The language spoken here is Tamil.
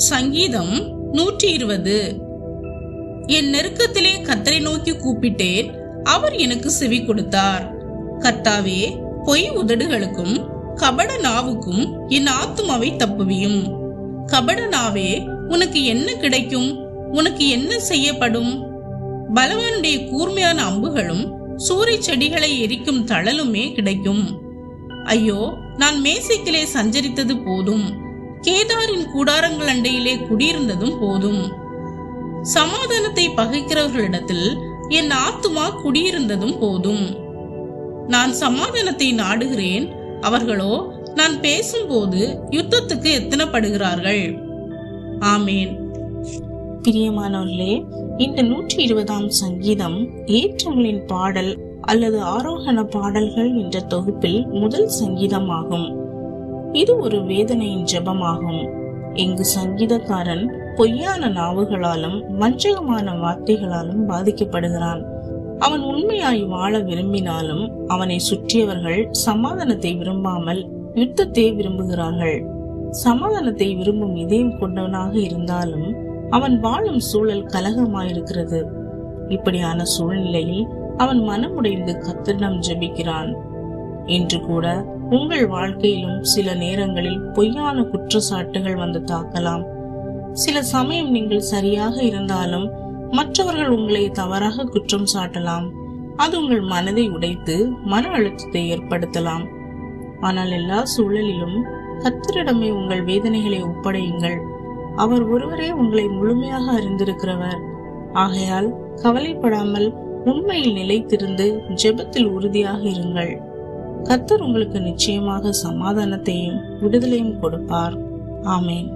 சங்கீதம் 120. என் நெருக்கத்திலே கர்த்தரை நோக்கி கூப்பிட்டேன், அவர் எனக்கு செவி கொடுத்தார். கர்த்தாவே, பொய் உதடுகளுக்கும் கபட நாவுக்கும் என் ஆத்துமாவை தப்புவியும். கபட நாவே, உனக்கு என்ன கிடைக்கும்? உனக்கு என்ன செய்யப்படும்? பலவானுடைய கூர்மையான அம்புகளும் சூறை செடிகளை எரிக்கும் தழலுமே கிடைக்கும். ஐயோ, நான் மேசைக்கிலே சஞ்சரித்தது போதும், கேதாரின் கூடாரங்கள் அண்டையிலே குடியிருந்ததும் போதும். சமாதானத்தை பகைக்கிறவர்களிடத்தில் என் ஆத்துமா குடியிருந்ததும் போதும். நான் சமாதானத்தை நாடுகிறேன், அவர்களோ நான் பேசும்போது யுத்தத்துக்கு எத்தனப்படுகிறார்கள். ஆமேன். பிரியமானவர்களே, இந்த 120ஆம் சங்கீதம் ஏற்றங்களின் பாடல் அல்லது ஆரோகண பாடல்கள் என்ற தொகுப்பில் முதல் சங்கீதமாகும். இது ஒரு வேதனையின் ஜெபமாகும். இங்கு சங்கீதக்காரன் பொய்யான நாவுகளாலும் வஞ்சகமான வார்த்தைகளாலும் பாதிக்கப்படுகிறான். அவன் உண்மையாய் வாழ விரும்பினாலும் அவனை சுற்றியவர்கள் சமாதானத்தை விரும்பாமல் யுத்தத்தை விரும்புகிறார்கள். சமாதானத்தை விரும்பும் இதயம் கொண்டவனாக இருந்தாலும் அவன் வாழும் சூழல் கலகமாயிருக்கிறது. இப்படியான சூழ்நிலையில் அவன் மனமுடைந்து கர்த்தரிடம் ஜெபிக்கிறான். இன்று கூட உங்கள் வாழ்க்கையிலும் சில நேரங்களில் பொய்யான குற்றச்சாட்டுகள் வந்து தாக்கலாம். சில சமயம் நீங்கள் சரியாக இருந்தாலும் மற்றவர்கள் உங்களை தவறாக குற்றம் சாட்டலாம். அது உங்கள் மனதை உடைத்து மன அழுத்தத்தை ஏற்படுத்தலாம். ஆனால் எல்லா சூழலிலும் கர்த்தரிடமே உங்கள் வேதனைகளை ஒப்படையுங்கள். அவர் ஒருவரே உங்களை முழுமையாக அறிந்திருக்கிறவர். ஆகையால் கவலைப்படாமல் உண்மையில் நிலைத்திருந்து ஜெபத்தில் உறுதியாக இருங்கள். கர்த்தர் உங்களுக்கு நிச்சயமாக சமாதானத்தையும் விடுதலையும் கொடுப்பார். ஆமேன்.